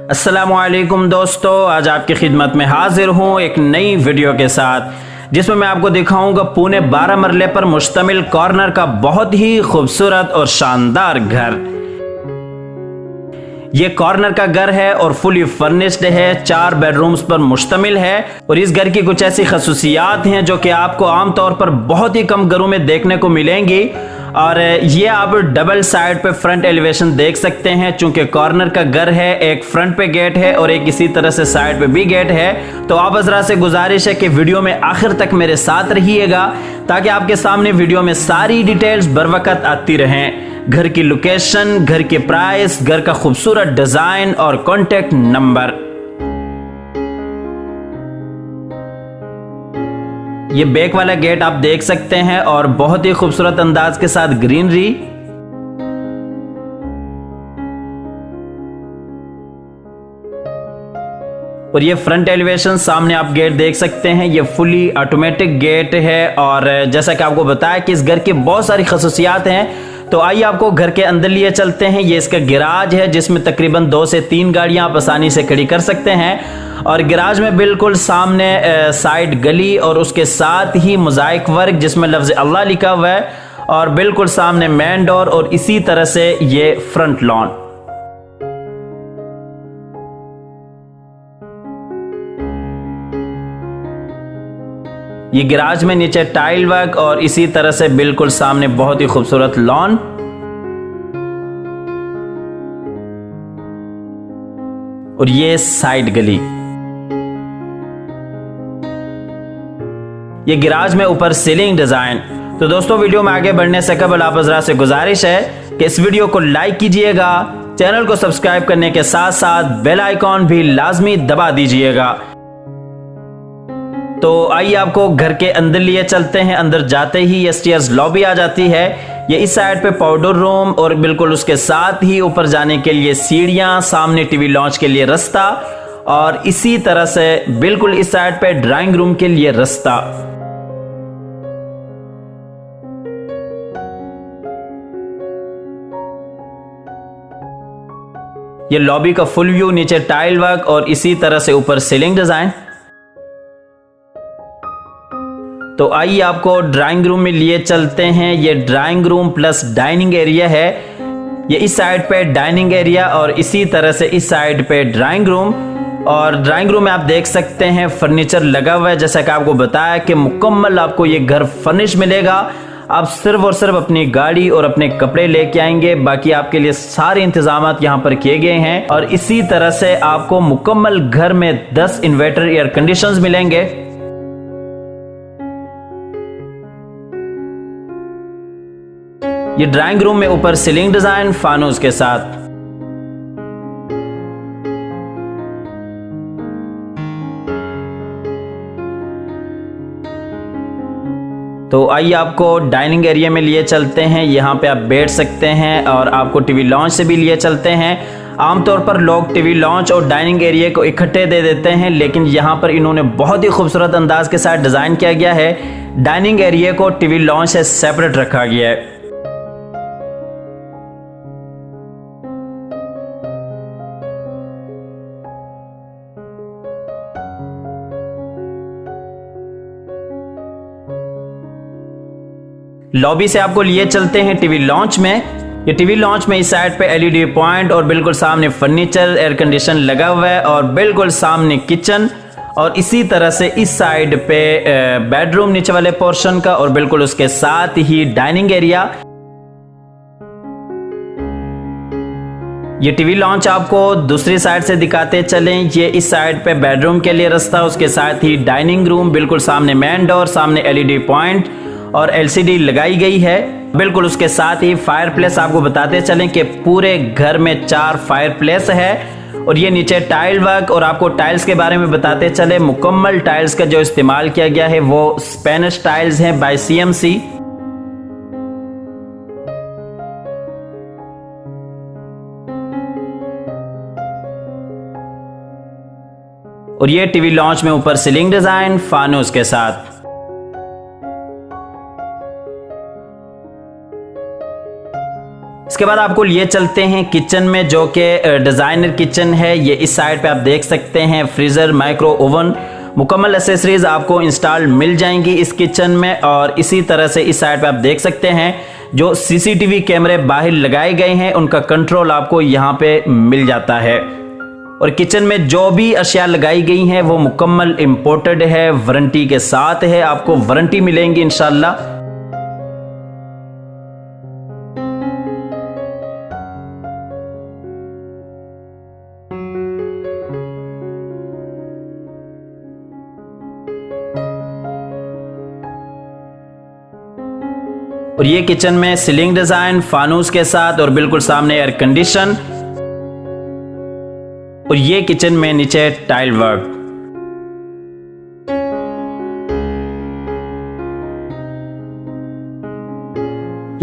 अस्सलामुअलैकुम दोस्तों, आज आपकी खिदमत में हाजिर हूँ एक नई वीडियो के साथ जिसमें मैं आपको दिखाऊंगा पुणे 12 मरले पर मुश्तमिल कॉर्नर का बहुत ही खूबसूरत और शानदार घर। ये कॉर्नर का घर है और फुली फर्निश्ड है, 4 बेडरूम्स पर मुश्तमिल है और इस घर की कुछ ऐसी खसूसियात हैं जो कि आपको आमतौर पर बहुत ही कम घरों में देखने को मिलेंगी। और ये आप डबल साइड पे फ्रंट एलिवेशन देख सकते हैं। चूंकि कॉर्नर का घर है, एक फ्रंट पे गेट है और एक इसी तरह से साइड पे भी गेट है। तो आप हज़रात से गुजारिश है कि वीडियो में आखिर तक मेरे साथ रहिएगा ताकि आपके सामने वीडियो में सारी डिटेल्स बर वक्त आती रहें। घर की लोकेशन, घर की प्राइस, घर का खूबसूरत डिजाइन और कॉन्टेक्ट नंबर। ये बैक वाला गेट आप देख सकते हैं और बहुत ही खूबसूरत अंदाज के साथ ग्रीनरी। और ये फ्रंट एलिवेशन, सामने आप गेट देख सकते हैं, ये फुली ऑटोमेटिक गेट है। और जैसा कि आपको बताया कि इस घर की बहुत सारी खसूसियात हैं, तो आइए आपको घर के अंदर लिए चलते हैं। ये इसका गैराज है जिसमें तकरीबन 2 से 3 गाड़ियां आप आसानी से खड़ी कर सकते हैं। और गैराज में बिल्कुल सामने साइड गली और उसके साथ ही मोज़ाइक वर्क जिसमें लफ्ज़ अल्लाह लिखा हुआ है और बिल्कुल सामने मेन डोर और इसी तरह से ये फ्रंट लॉन। ये गैराज में नीचे टाइल वर्क और इसी तरह से बिल्कुल सामने बहुत ही खूबसूरत लॉन। और ये साइड गली। ये गैराज में ऊपर सीलिंग डिजाइन। तो दोस्तों, वीडियो में आगे बढ़ने से कबल आप हज़रात से गुजारिश है कि इस वीडियो को लाइक कीजिएगा, चैनल को सब्सक्राइब करने के साथ साथ बेल आइकॉन भी लाजमी दबा दीजिएगा। तो आइए आपको घर के अंदर लिए चलते हैं। अंदर जाते ही स्टेयर्स लॉबी आ जाती है। ये इस साइड पे पाउडर रूम और बिल्कुल उसके साथ ही ऊपर जाने के लिए सीढ़ियां, सामने टीवी लॉन्च के लिए रास्ता और इसी तरह से बिल्कुल इस साइड पे ड्राइंग रूम के लिए रास्ता। ये लॉबी का फुल व्यू, नीचे टाइल वर्क और इसी तरह से ऊपर सीलिंग डिजाइन। तो आइए आपको ड्राइंग रूम में लिए चलते हैं। ये drawing room plus dining area है। ये इस साइड पे डाइनिंग एरिया और इसी तरह से इस साइड पे ड्राइंग रूम। और ड्राइंग रूम में आप देख सकते हैं फर्नीचर लगा हुआ है। जैसा कि आपको बताया कि मुकम्मल आपको ये घर फर्निश मिलेगा। आप सिर्फ और सिर्फ अपनी गाड़ी और अपने कपड़े लेके आएंगे, बाकी आपके लिए सारे इंतजामात यहाँ पर किए गए हैं। और इसी तरह से आपको मुकम्मल घर में 10 इन्वर्टर एयर कंडीशंस मिलेंगे। ये ड्राइंग रूम में ऊपर सीलिंग डिजाइन फानूस के साथ। तो आइए आपको डाइनिंग एरिया में लिए चलते हैं। यहाँ पे आप बैठ सकते हैं और आपको टीवी लॉन्च से भी लिए चलते हैं। आमतौर पर लोग टीवी लॉन्च और डाइनिंग एरिया को इकट्ठे दे देते हैं, लेकिन यहाँ पर इन्होंने बहुत ही खूबसूरत अंदाज के साथ डिजाइन किया गया है। डाइनिंग एरिया को टीवी लॉन्च से सेपरेट रखा गया है। लॉबी से आपको लिए चलते हैं टीवी लॉन्च में। ये टीवी लॉन्च में इस साइड पे एलईडी पॉइंट और बिल्कुल सामने फर्नीचर, एयर कंडीशन लगा हुआ है और बिल्कुल सामने किचन और इसी तरह से इस साइड पे बेडरूम नीचे वाले पोर्शन का और बिल्कुल उसके साथ ही डाइनिंग एरिया। ये टीवी लॉन्च आपको दूसरी साइड से दिखाते चलें। ये इस साइड पे बेडरूम के लिए रास्ता, उसके साथ ही डाइनिंग रूम, बिल्कुल सामने मेन डोर, सामने एलईडी पॉइंट और एलसीडी लगाई गई है। बिल्कुल उसके साथ ही फायर प्लेस आपको बताते चलें कि पूरे घर में 4 फायर प्लेस है। और ये नीचे टाइल वर्क और आपको टाइल्स के बारे में बताते चले, मुकम्मल टाइल्स का जो इस्तेमाल किया गया है वो स्पेनिश टाइल्स हैं बाय सीएमसी। और ये टीवी लॉन्च में ऊपर सीलिंग डिजाइन फानूस के साथ। इसके बाद आपको लिए चलते हैं किचन में, जो कि डिज़ाइनर किचन है। ये इस साइड पे आप देख सकते हैं फ्रीज़र, माइक्रो ओवन, मुकम्मल एसेसरीज आपको इंस्टॉल मिल जाएंगी इस किचन में। और इसी तरह से इस साइड पे आप देख सकते हैं जो सीसीटीवी कैमरे बाहर लगाए गए हैं उनका कंट्रोल आपको यहाँ पे मिल जाता है। और किचन में जो भी अशिया लगाई गई हैं वो मुकम्मल इंपोर्टेड है, वारंटी के साथ है, आपको वारंटी मिलेंगी इंशाल्लाह। और ये किचन में सीलिंग डिजाइन फानूस के साथ और बिल्कुल सामने एयर कंडीशन। और ये किचन में नीचे टाइल वर्क।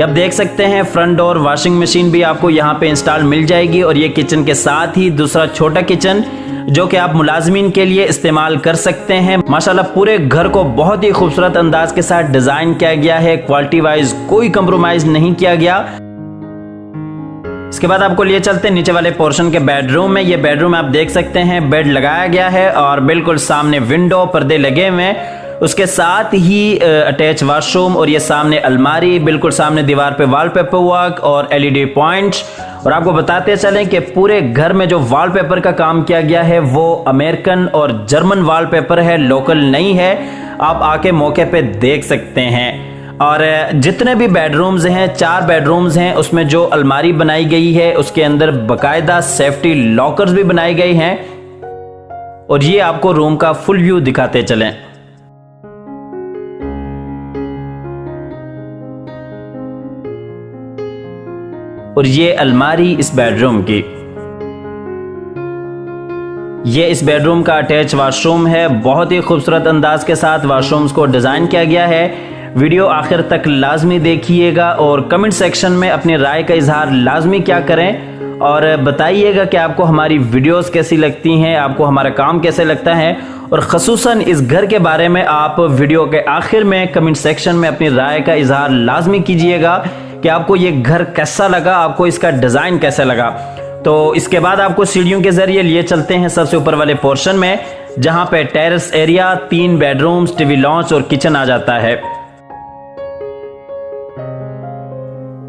आप देख सकते हैं फ्रंट डोर वॉशिंग मशीन भी आपको यहाँ पे इंस्टॉल मिल जाएगी। और ये किचन के साथ ही दूसरा छोटा किचन जो कि आप मुलाजमीन के लिए इस्तेमाल कर सकते हैं। माशाल्लाह पूरे घर को बहुत ही खूबसूरत अंदाज के साथ डिजाइन किया गया है, क्वालिटी वाइज कोई कंप्रोमाइज नहीं किया गया। इसके बाद आपको लिए चलते हैं नीचे वाले पोर्शन के बेडरूम में। ये बेडरूम आप देख सकते हैं बेड लगाया गया है और बिल्कुल सामने विंडो, पर्दे लगे हुए हैं, उसके साथ ही अटैच वॉशरूम। और ये सामने अलमारी, बिल्कुल सामने दीवार पे वॉलपेपर वर्क और एलईडी पॉइंट्स। और आपको बताते चलें कि पूरे घर में जो वॉलपेपर का काम किया गया है वो अमेरिकन और जर्मन वॉलपेपर है, लोकल नहीं है। आप आके मौके पे देख सकते हैं। और जितने भी बेडरूम्स हैं, 4 बेडरूम्स हैं, उसमें जो अलमारी बनाई गई है उसके अंदर बकायदा सेफ्टी लॉकर्स भी बनाए गए हैं। और ये आपको रूम का फुल व्यू दिखाते चलें। और ये अलमारी इस बेडरूम की, ये इस बेडरूम का अटैच वॉशरूम है। बहुत ही खूबसूरत अंदाज के साथ वॉशरूम्स को डिजाइन किया गया है। वीडियो आखिर तक लाजमी देखिएगा और कमेंट सेक्शन में अपनी राय का इजहार लाजमी क्या करें और बताइएगा कि आपको हमारी वीडियोस कैसी लगती हैं, आपको हमारा काम कैसे लगता है। और ख़ुसूसन इस घर के बारे में आप वीडियो के आखिर में कमेंट सेक्शन में अपनी राय का इजहार लाजमी कीजिएगा कि आपको ये घर कैसा लगा, आपको इसका डिज़ाइन कैसा लगा। तो इसके बाद आपको सीढ़ियों के जरिए लिए चलते हैं सबसे ऊपर वाले पोर्शन में, जहां पे terrace area, 3 bedrooms, TV launch और किचन आ जाता है।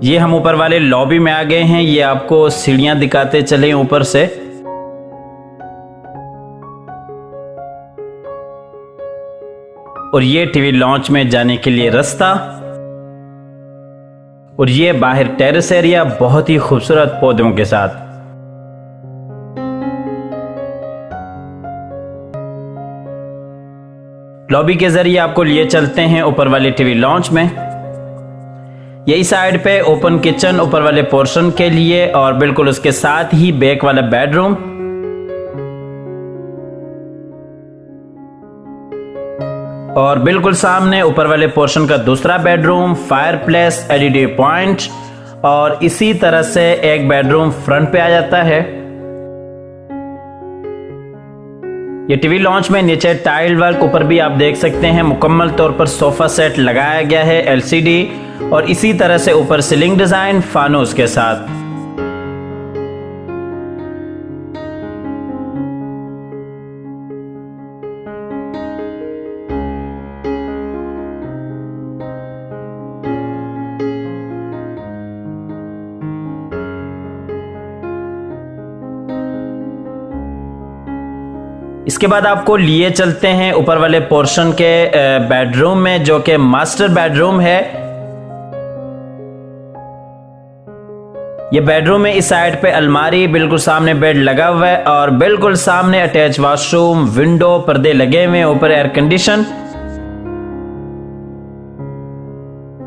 ये हम ऊपर वाले लॉबी में आ गए हैं। ये आपको सीढ़ियां दिखाते चले ऊपर से। और ये टीवी लॉन्च में जाने के लिए रास्ता। और ये बाहर टेरेस एरिया बहुत ही खूबसूरत पौधों के साथ। लॉबी के जरिए आपको लिए चलते हैं ऊपर वाले टीवी लॉन्च में। यही साइड पे ओपन किचन ऊपर वाले पोर्शन के लिए और बिल्कुल उसके साथ ही बैक वाला बेडरूम। और बिल्कुल सामने ऊपर वाले पोर्शन का दूसरा बेडरूम, फायरप्लेस, एलईडी पॉइंट। और इसी तरह से एक बेडरूम फ्रंट पे आ जाता है। ये टीवी लॉन्च में नीचे टाइल वर्क, ऊपर भी आप देख सकते हैं मुकम्मल तौर पर सोफा सेट लगाया गया है एलसीडी। और इसी तरह से ऊपर सीलिंग डिजाइन फानूस के साथ। इसके बाद आपको लिए चलते हैं ऊपर वाले पोर्शन के बेडरूम में, जो कि मास्टर बेडरूम है। ये बेडरूम में इस साइड पे अलमारी, बिल्कुल सामने बेड लगा हुआ है और बिल्कुल सामने अटैच वॉशरूम, विंडो, पर्दे लगे हुए, ऊपर एयर कंडीशन।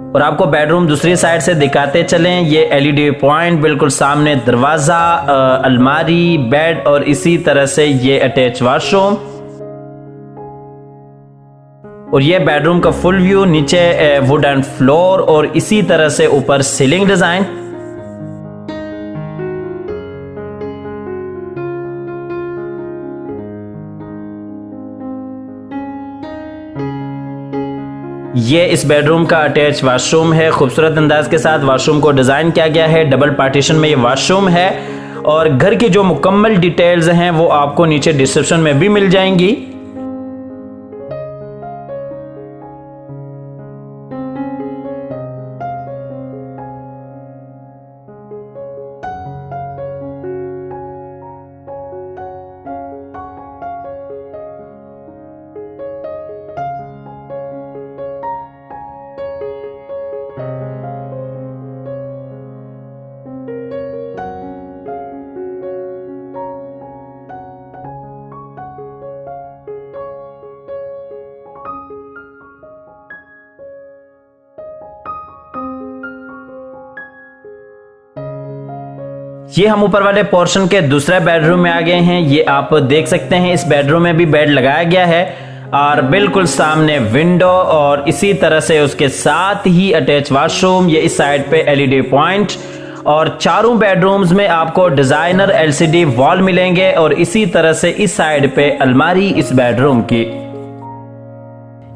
और आपको बेडरूम दूसरी साइड से दिखाते चलें। ये एलईडी पॉइंट, बिल्कुल सामने दरवाजा, अलमारी, बेड और इसी तरह से ये अटैच वॉशरूम। और ये बेडरूम का फुल व्यू, नीचे वुडन फ्लोर और इसी तरह से ऊपर सीलिंग डिजाइन। ये इस बेडरूम का अटैच वॉशरूम है। खूबसूरत अंदाज के साथ वॉशरूम को डिज़ाइन किया गया है। डबल पार्टीशन में ये वॉशरूम है और घर की जो मुकम्मल डिटेल्स हैं वो आपको नीचे डिस्क्रिप्शन में भी मिल जाएंगी। ये हम ऊपर वाले पोर्शन के दूसरे बेडरूम में आ गए हैं। ये आप देख सकते हैं इस बेडरूम में भी बेड लगाया गया है और बिल्कुल सामने विंडो और इसी तरह से उसके साथ ही अटैच वॉशरूम। ये इस साइड पे एलईडी पॉइंट और चारों बेडरूम्स में आपको डिजाइनर एलसीडी वॉल मिलेंगे और इसी तरह से इस साइड पे अलमारी इस बेडरूम की।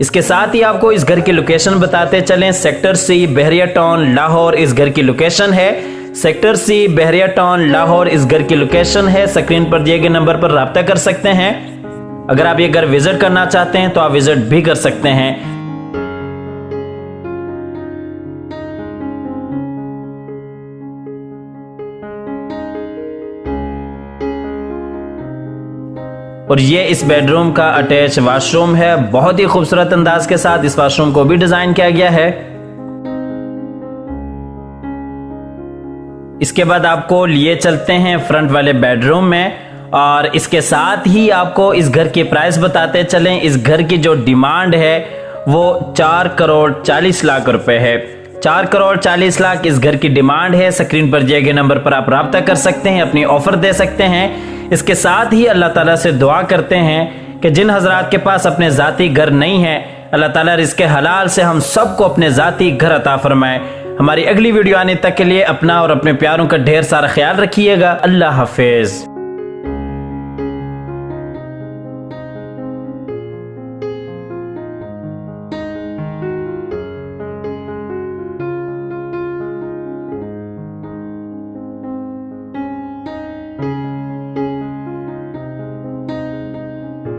इसके साथ ही आपको इस घर की लोकेशन बताते चलें। सेक्टर सी, बहरिया टाउन, लाहौर इस घर की लोकेशन है। सेक्टर सी, बहरिया टाउन, लाहौर इस घर की लोकेशन है। स्क्रीन पर दिए गए नंबर पर राब्ता कर सकते हैं। अगर आप ये घर विजिट करना चाहते हैं तो आप विजिट भी कर सकते हैं। और ये इस बेडरूम का अटैच वॉशरूम है। बहुत ही खूबसूरत अंदाज के साथ इस वॉशरूम को भी डिजाइन किया गया है। इसके बाद आपको लिए चलते हैं फ्रंट वाले बेडरूम में और इसके साथ ही आपको इस घर की प्राइस बताते चलें। इस घर की जो डिमांड है वो 4 करोड़ 40 लाख रुपए है। 4 करोड़ 40 लाख इस घर की डिमांड है। स्क्रीन पर दिए गए नंबर पर आप राब्ता कर सकते हैं, अपनी ऑफर दे सकते हैं। इसके साथ ही अल्लाह ताला से दुआ करते हैं कि जिन हजरात के पास अपने ज़ाती घर नहीं है, अल्लाह ताला रिज़्क़े हलाल से हम सबको अपने ज़ाती घर अता फरमाए। हमारी अगली वीडियो आने तक के लिए अपना और अपने प्यारों का ढेर सारा ख्याल रखिएगा। अल्लाह हाफिज।